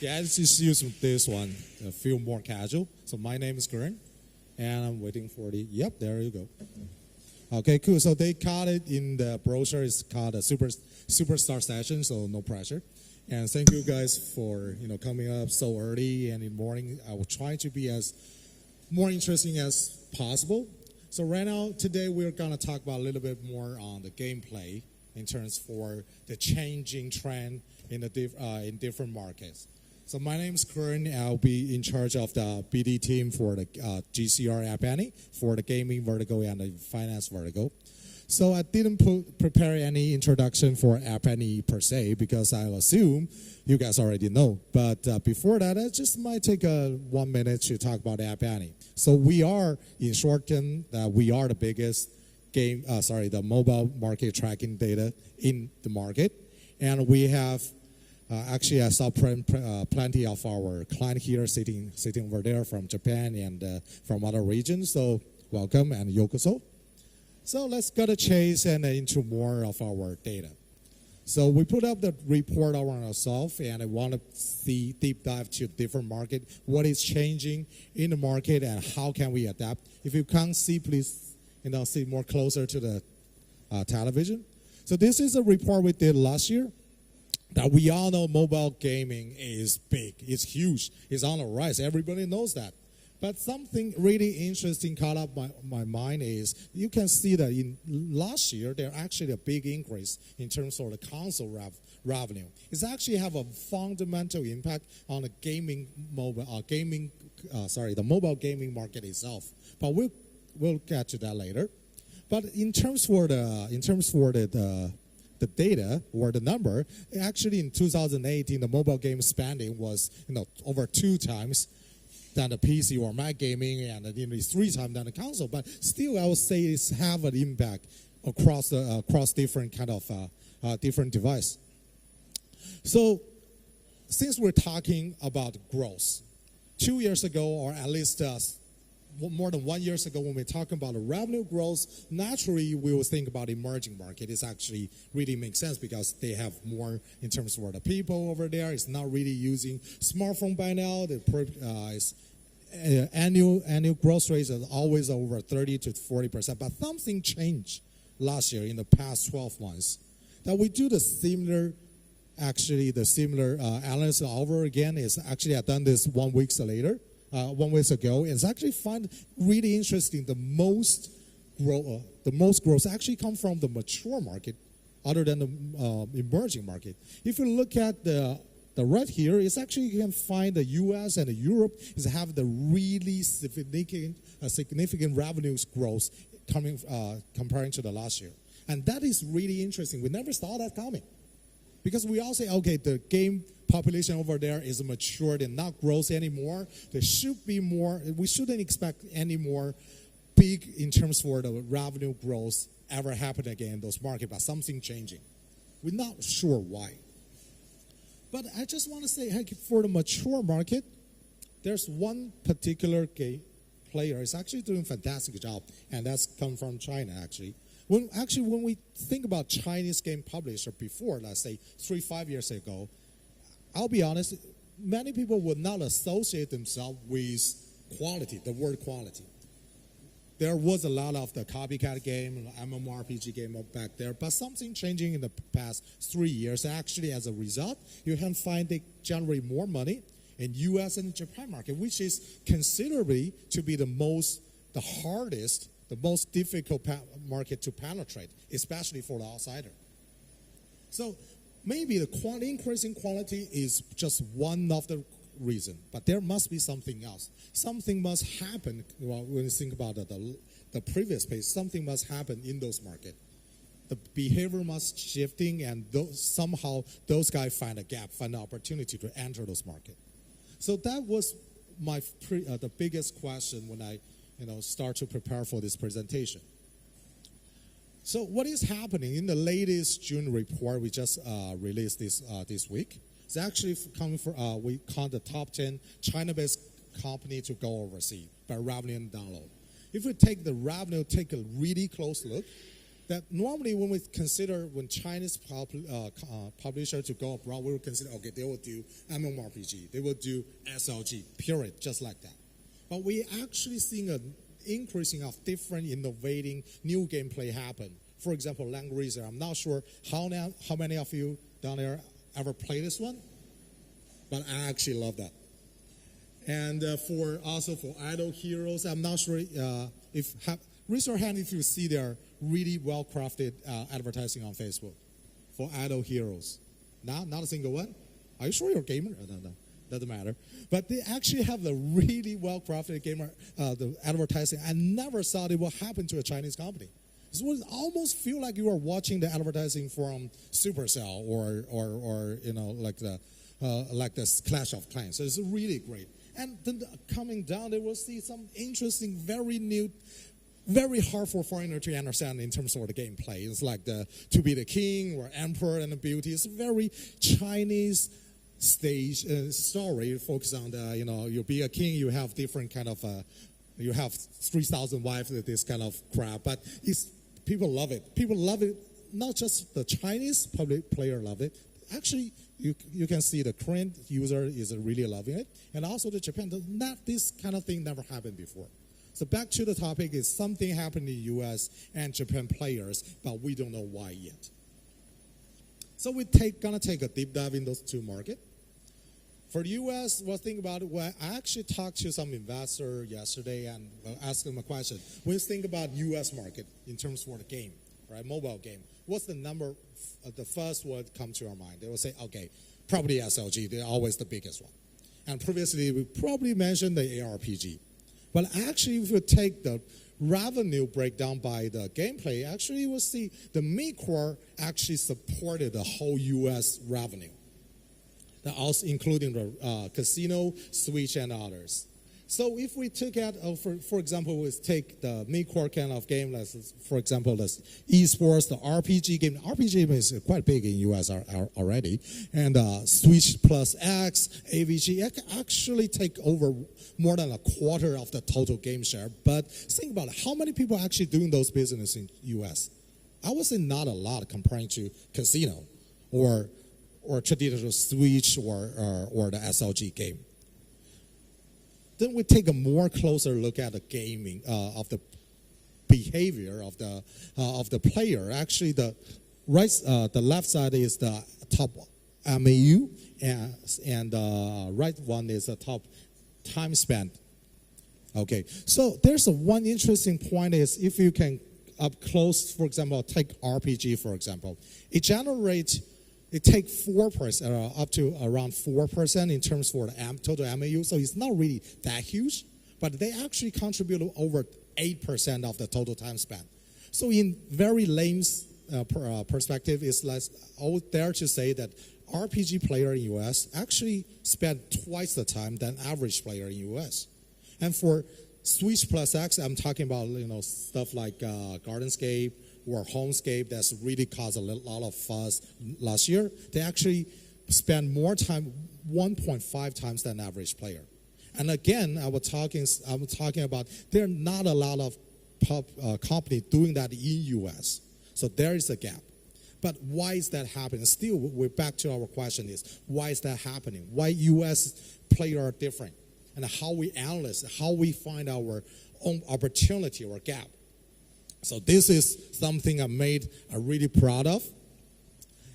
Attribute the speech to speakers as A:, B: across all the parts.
A: Okay, let's just use this one. A feel more casual. So my name is Kern, and I'm waiting for the. Yep, there you go. Okay, cool. So they called it in the brochure. It's called a superstar session. So no pressure. And thank you guys for coming up so early and in the morning. I will try to be as more interesting as possible. So right now, today we're gonna talk about a little bit more on the gameplay in terms for the changing trend in the in different markets. So my name is Kern. I'll be in charge of the BD team for the GCR App Annie for the gaming vertical and the finance vertical. So I didn't prepare any introduction for App Annie per se because I assume you guys already know. But before that, I just might take 1 minute to talk about App Annie. So we are, in short term, we are the biggest the mobile market tracking data in the market. And we have actually, I saw plenty of our client here sitting over there from Japan and from other regions. So welcome and yokoso. So let's go to chase and into more of our data. So we put up the report on ourselves, and I want to see deep dive to different market, what is changing in the market, and how can we adapt. If you can't see, please see more closer to the television. So this is a report we did last year. That we all know mobile gaming is big, it's huge, it's on the rise. Everybody knows that. But something really interesting caught up my mind is you can see that in last year there actually a big increase in terms of the console revenue. It's actually have a fundamental impact on the the mobile gaming market itself. But we'll get to that later. But in terms for the data or the number, actually in 2018, the mobile game spending was over 2 times than the PC or Mac gaming, and nearly 3 times than the console. But still, I would say it's have an impact across different kind of different device. So, since we're talking about growth, 2 years ago, or at least more than 1 year ago, when we're talking about the revenue growth, naturally we will think about emerging market. It's actually really makes sense because they have more in terms of the people over there. It's not really using smartphone by now. Annual growth rates are always over 30 to 40%. But something changed last year in the past 12 months that we do the similar analysis over again. Is actually I've done this 1 week later. 1 week ago, and it's actually find really interesting. The most growth actually come from the mature market, other than the emerging market. If you look at the red here, it's actually you can find the U.S. and Europe is have the really significant revenues growth coming comparing to the last year, and that is really interesting. We never saw that coming. Because we all say, okay, the game population over there is matured and not growth anymore. There should be more. We shouldn't expect any more big in terms for the revenue growth ever happen again in those markets, but something changing. We're not sure why. But I just want to say, hey, for the mature market, there's one particular game player is actually doing a fantastic job, and that's come from China, actually. When we think about Chinese game publisher before, let's say 3-5 years ago, I'll be honest, many people would not associate themselves with quality, the word quality. There was a lot of the copycat game, MMORPG game back there, but something changing in the past 3 years. Actually, as a result, you can find they generate more money in U.S. and Japan market, which is considerably to be the hardest, the most difficult market to penetrate, especially for the outsider. So maybe the increase in quality is just one of the reasons, but there must be something else. Something must happen. When you think about the previous page, something must happen in those markets. The behavior must shifting, and somehow those guys find a gap, find an opportunity to enter those markets. So that was the biggest question when I start to prepare for this presentation. So what is happening in the latest June report we just released this week? It's actually coming from we count the top 10 China-based company to go overseas by revenue and download. If we take the revenue, take a really close look, that normally when we consider when Chinese publisher to go abroad, we will consider, okay, they will do MMORPG, they will do SLG, period, just like that. But we actually seeing an increasing of different innovating new gameplay happen. For example, Land Racer. I'm not sure how many of you down there ever played this one, but I actually love that. And for Idle Heroes, I'm not sure raise your hand if you see their really well-crafted advertising on Facebook for Idle Heroes. Not a single one? Are you sure you're a gamer? No, doesn't matter. But they actually have the really well-crafted gamer the advertising. I never thought it would happen to a Chinese company. It would almost feel like you are watching the advertising from Supercell or like the Clash of Clans. So it's really great. And then coming down, they will see some interesting, very new, very hard for foreigner to understand in terms of the gameplay. It's like to be the king or emperor and the beauty. It's a very Chinese stage story focused on you be a king, you have different kind of, you have 3,000 wives, this kind of crap. But people love it. People love it. Not just the Chinese public player love it. Actually, you can see the Korean user is really loving it, and also the Japan. This kind of thing never happened before. So back to the topic is something happened in the U.S. and Japan players, but we don't know why yet. So we're gonna take a deep dive in those two markets. For the U.S., well, think about it. Well, I actually talked to some investor yesterday and asked them a question. When you think about U.S. market in terms for the game, right, mobile game, what's the number? The first word come to our mind. They will say, okay, probably SLG. They're always the biggest one. And previously, we probably mentioned the ARPG. But actually, if you take the revenue breakdown by the gameplay, actually you will see the mid-core actually supported the whole U.S. revenue. That also including the casino, Switch, and others. So if we took out, for example, we take the mid-core kind of game, for example, the esports, the RPG game. RPG game is quite big in U.S. already. And Switch plus X, AVG, actually take over more than a quarter of the total game share. But think about it. How many people are actually doing those business in U.S.? I would say not a lot comparing to casino or traditional Switch or the SLG game. Then we take a more closer look at the gaming of the behavior of the player. Actually, the left side is the top MAU, and the right one is the top time spent. Okay, so there's one interesting point is if you can up close, for example, take RPG for example, it take 4% up to around 4% in terms for the total MAU. So it's not really that huge, but they actually contribute over 8% of the total time spent. So in very lame perspective, it's less out there to say that RPG player in US actually spend twice the time than average player in US. And for Switch plus X, I'm talking about stuff like Gardenscape or Homescape that's really caused a lot of fuss last year. They actually spend more time, 1.5 times than average player. And again, I'm talking about there are not a lot of company doing that in US. So there is a gap. But why is that happening? Still, we're back to our question is, why is that happening? Why US players are different? And how we analyze, how we find our own opportunity or gap. So this is something I'm really proud of.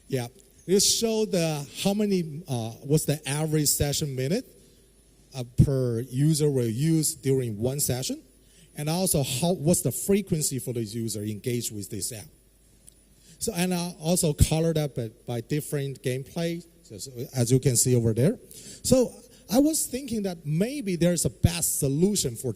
A: Yeah, it showed how many, what's the average session minute per user will use during one session, and also what's the frequency for the user engaged with this app. So, and I also colored up by different gameplay, so as you can see over there. So I was thinking that maybe there's a best solution for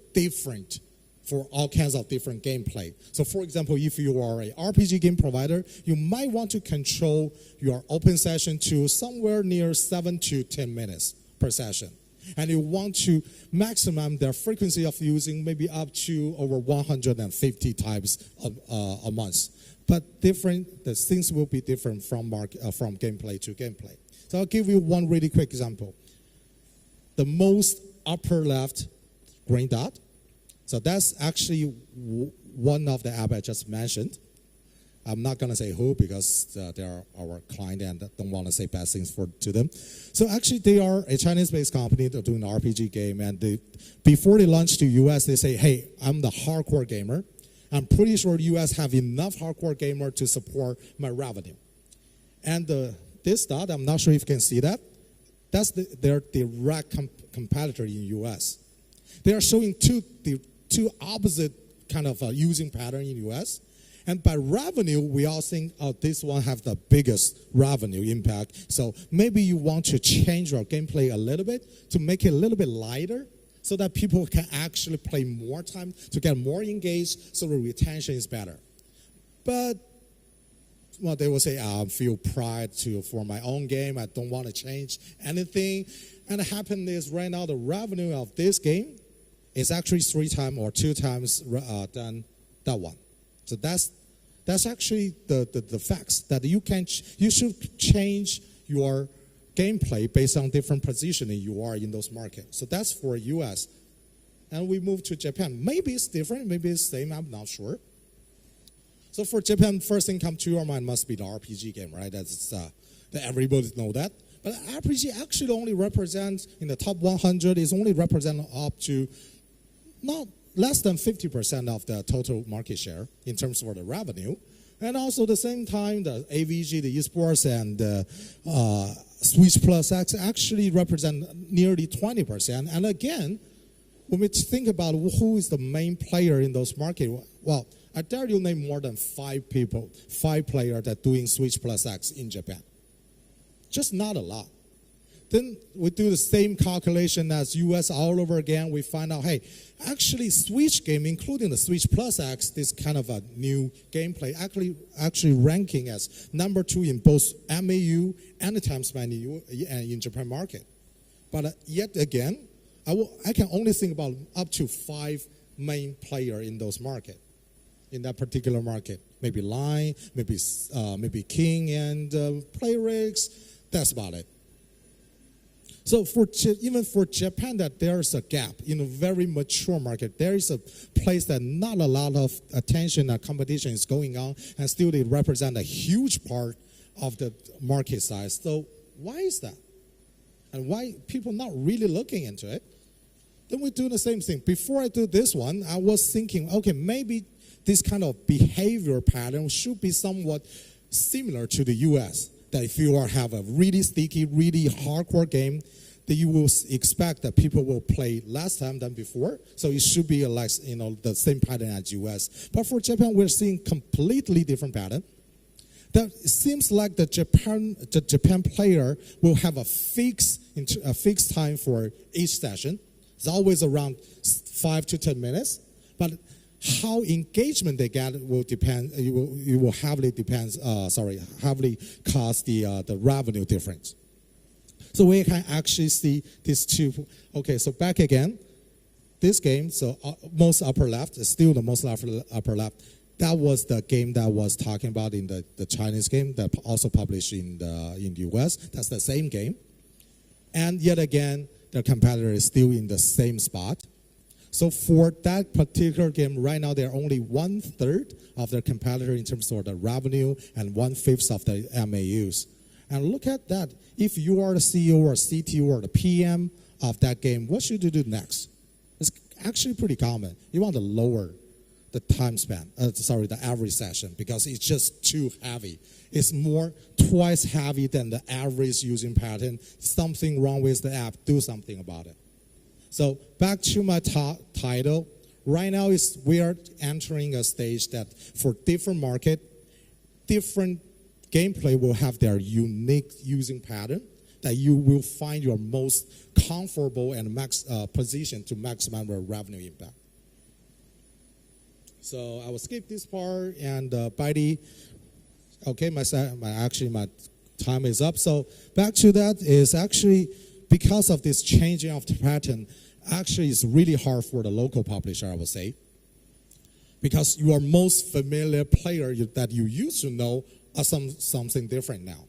A: all kinds of different gameplay. So for example, if you are an RPG game provider, you might want to control your open session to somewhere near 7 to 10 minutes per session. And you want to maximum their frequency of using maybe up to over 150 times a month. But the things will be different from gameplay to gameplay. So I'll give you one really quick example. The most upper left green dot. So that's actually one of the apps I just mentioned. I'm not going to say who because they are our client and don't want to say bad things to them. So actually, they are a Chinese-based company. They're doing an RPG game. And before they launch to US, they say, hey, I'm the hardcore gamer. I'm pretty sure US have enough hardcore gamer to support my revenue. And this dot, I'm not sure if you can see that. That's their direct competitor in US. They are showing two opposite kind of using pattern in US. And by revenue, we all think, oh, this one have the biggest revenue impact. So maybe you want to change your gameplay a little bit to make it a little bit lighter so that people can actually play more time to get more engaged so the retention is better. But well, they will say, I feel pride for my own game. I don't want to change anything. And what happened is right now the revenue of this game is actually 3 times or 2 times than that one. So that's actually the facts that you should change your gameplay based on different positioning you are in those markets. So that's for US. And we move to Japan. Maybe it's different, maybe it's the same, I'm not sure. So for Japan, first thing come to your mind must be the RPG game, right? That everybody know that. But RPG actually only represents, in the top 100, is only represent up to not less than 50% of the total market share in terms of the revenue. And also at the same time, the AVG, the esports, and Switch Plus X actually represent nearly 20%. And again, when we think about who is the main player in those markets, well, I dare you name more than 5 players that are doing Switch Plus X in Japan. Just not a lot. Then we do the same calculation as US all over again. We find out, hey, actually Switch game, including the Switch Plus X, this kind of a new gameplay, actually ranking as number 2 in both MAU and the time spent in Japan market. But yet again, I can only think about up to 5 main players in those markets, in that particular market. Maybe Line, maybe King and Playrix. That's about it. So even for Japan, that there's a gap in a very mature market. There is a place that not a lot of attention and competition is going on, and still they represent a huge part of the market size. So why is that? And why people not really looking into it? Then we do the same thing. Before I do this one, I was thinking, okay, maybe this kind of behavior pattern should be somewhat similar to the US. That if you have a really sticky, really hardcore game, that you will expect that people will play less time than before. So it should be like, the same pattern as US. But for Japan, we're seeing completely different pattern. That it seems like the Japan player will have a fixed time for each session. It's always around 5 to 10 minutes. But how engagement they get will depend. It will heavily heavily cause the revenue difference. So we can actually see these two. Okay, so back again. This game, so most upper left is still the most upper left. That was the game that was talking about in the Chinese game that also published in the US. That's the same game, and yet again, the competitor is still in the same spot. So for that particular game, right now, they're only 1/3 of their competitor in terms of the revenue and 1/5 of the MAUs. And look at that. If you are the CEO or CTO or the PM of that game, what should you do next? It's actually pretty common. You want to lower the time span, the average session, because it's just too heavy. It's twice heavy than the average using pattern. Something wrong with the app, do something about it. So back to my title. Right now we are entering a stage that for different market, different gameplay will have their unique using pattern that you will find your most comfortable and position to maximize your revenue impact. So I will skip this part and my time is up. So back to that is actually because of this changing of the pattern, actually it's really hard for the local publisher, I would say. Because your most familiar player that you used to know are something different now.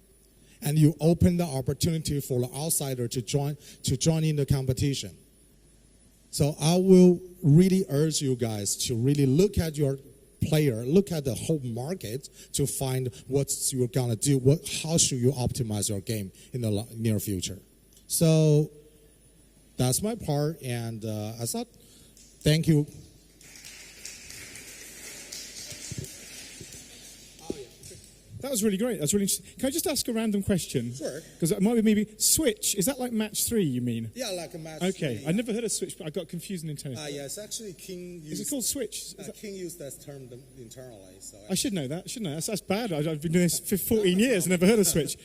A: And you open the opportunity for the outsider to join in the competition. So I will really urge you guys to really look at your player, look at the whole market to find what you're gonna do. How should you optimize your game in the near future? So that's my part, and I thought, thank you.
B: That was really great. That's really interesting. Can I just ask a random question?
A: Sure.
B: Because it might be maybe Switch. Is that like match 3, you mean?
A: Yeah, like a match.
B: Okay. I never heard of Switch, but I got confused in tennis.
A: Yeah, it's actually King.
B: Is it called Switch?
A: King used that term internally. So
B: I should know that, shouldn't I? That's bad. I've been doing this for 14 years and never heard of Switch.